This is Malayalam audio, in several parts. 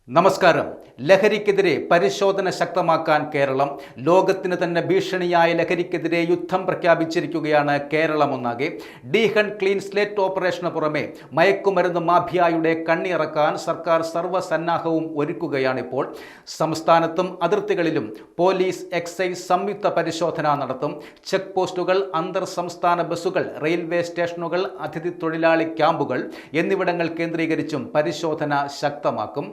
നമസ്കാരം. ലഹരിക്കെതിരെ പരിശോധന ശക്തമാക്കാൻ കേരളം. ലോകത്തിന് തന്നെ ഭീഷണിയായ ലഹരിക്കെതിരെ യുദ്ധം പ്രഖ്യാപിച്ചിരിക്കുകയാണ് കേരളമൊന്നാകെ. ഡീഹണ്ട് ക്ലീൻ സ്ലേറ്റ് ഓപ്പറേഷന് പുറമെ മയക്കുമരുന്ന് മാഫിയയുടെ കണ്ണിറക്കാൻ സർക്കാർ സർവ്വസന്നാഹവും ഒരുക്കുകയാണിപ്പോൾ. സംസ്ഥാനത്തും അതിർത്തികളിലും പോലീസ് എക്സൈസ് സംയുക്ത പരിശോധന നടത്തും. ചെക്ക് പോസ്റ്റുകൾ, അന്തർ സംസ്ഥാന ബസ്സുകൾ, റെയിൽവേ സ്റ്റേഷനുകൾ, അതിഥി തൊഴിലാളി ക്യാമ്പുകൾ എന്നിവിടങ്ങൾ കേന്ദ്രീകരിച്ചും പരിശോധന ശക്തമാക്കും.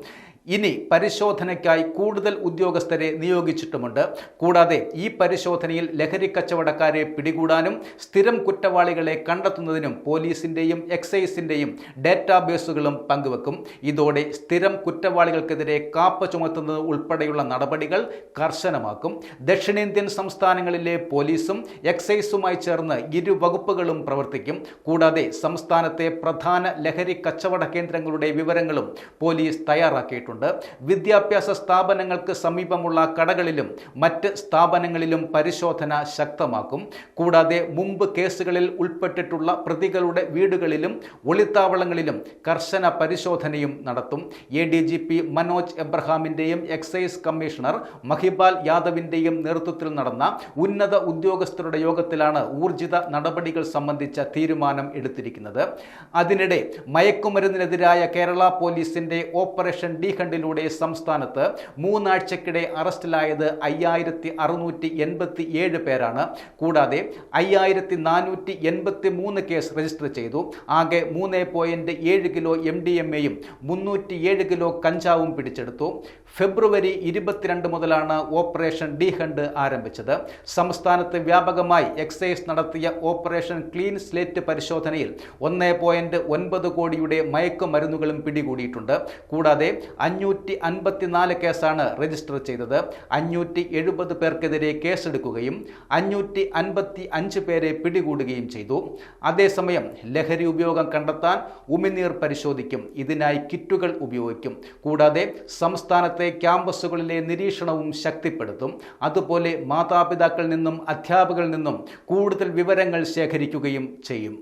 ഇനി പരിശോധനയ്ക്കായി കൂടുതൽ ഉദ്യോഗസ്ഥരെ നിയോഗിച്ചിട്ടുമുണ്ട്. കൂടാതെ ഈ പരിശോധനയിൽ ലഹരി കച്ചവടക്കാരെ പിടികൂടാനും സ്ഥിരം കുറ്റവാളികളെ കണ്ടെത്തുന്നതിനും പോലീസിൻ്റെയും എക്സൈസിൻ്റെയും ഡേറ്റാബേസുകളും പങ്കുവെക്കും. ഇതോടെ സ്ഥിരം കുറ്റവാളികൾക്കെതിരെ കാപ്പ ചുമത്തുന്നത് ഉൾപ്പെടെയുള്ള നടപടികൾ കർശനമാക്കും. ദക്ഷിണേന്ത്യൻ സംസ്ഥാനങ്ങളിലെ പോലീസും എക്സൈസുമായി ചേർന്ന് ഇരു വകുപ്പുകളും പ്രവർത്തിക്കും. കൂടാതെ സംസ്ഥാനത്തെ പ്രധാന ലഹരി കച്ചവട കേന്ദ്രങ്ങളുടെ വിവരങ്ങളും പോലീസ് തയ്യാറാക്കിയിട്ടുണ്ട്. വിദ്യാഭ്യാസ സ്ഥാപനങ്ങൾക്ക് സമീപമുള്ള കടകളിലും മറ്റ് സ്ഥാപനങ്ങളിലും പരിശോധന ശക്തമാക്കും. കൂടാതെ മുമ്പ് കേസുകളിൽ ഉൾപ്പെട്ടിട്ടുള്ള പ്രതികളുടെ വീടുകളിലും ഒളിത്താവളങ്ങളിലും കർശന പരിശോധനയും നടത്തും. ADGP മനോജ് എബ്രഹാമിൻ്റെയും എക്സൈസ് കമ്മീഷണർ മഹിപാൽ യാദവിൻ്റെയും നേതൃത്വത്തിൽ നടന്ന ഉന്നത ഉദ്യോഗസ്ഥരുടെ യോഗത്തിലാണ് ഊർജിത നടപടികൾ സംബന്ധിച്ച തീരുമാനം എടുത്തിരിക്കുന്നത്. അതിനിടെ മയക്കുമരുന്നിനെതിരായ കേരള പോലീസിന്റെ ഓപ്പറേഷൻ ഡീഹണ്ടിലൂടെ സംസ്ഥാനത്ത് 3 ആഴ്ചക്കിടെ അറസ്റ്റിലായത് 5687 പേരാണ്. കൂടാതെ 5483 കേസ് രജിസ്റ്റർ ചെയ്തു. ആകെ 3.7 കിലോ MDMAയും 307 കിലോ കഞ്ചാവും പിടിച്ചെടുത്തു. ഫെബ്രുവരി 22 മുതലാണ് ഓപ്പറേഷൻ ഡീഹണ്ട് ആരംഭിച്ചത്. സംസ്ഥാനത്ത് വ്യാപകമായി എക്സൈസ് നടത്തിയ ഓപ്പറേഷൻ ക്ലീൻ സ്ലേറ്റ് പരിശോധനയിൽ 1.9 കോടിയുടെ മയക്കുമരുന്നുകളും പിടികൂടിയിട്ടുണ്ട്. കൂടാതെ 554 കേസാണ് രജിസ്റ്റർ ചെയ്തത്. 570 പേർക്കെതിരെ കേസെടുക്കുകയും 555 പേരെ പിടികൂടുകയും ചെയ്തു. അതേസമയം ലഹരി ഉപയോഗം കണ്ടെത്താൻ ഉമിനീർ പരിശോധിക്കും. ഇതിനായി കിറ്റുകൾ ഉപയോഗിക്കും. കൂടാതെ സംസ്ഥാനത്തെ ക്യാമ്പസുകളിലെ നിരീക്ഷണവും ശക്തിപ്പെടുത്തും. അതുപോലെ മാതാപിതാക്കളിൽ നിന്നും അധ്യാപകരിൽ നിന്നും കൂടുതൽ വിവരങ്ങൾ ശേഖരിക്കുകയും ചെയ്യും.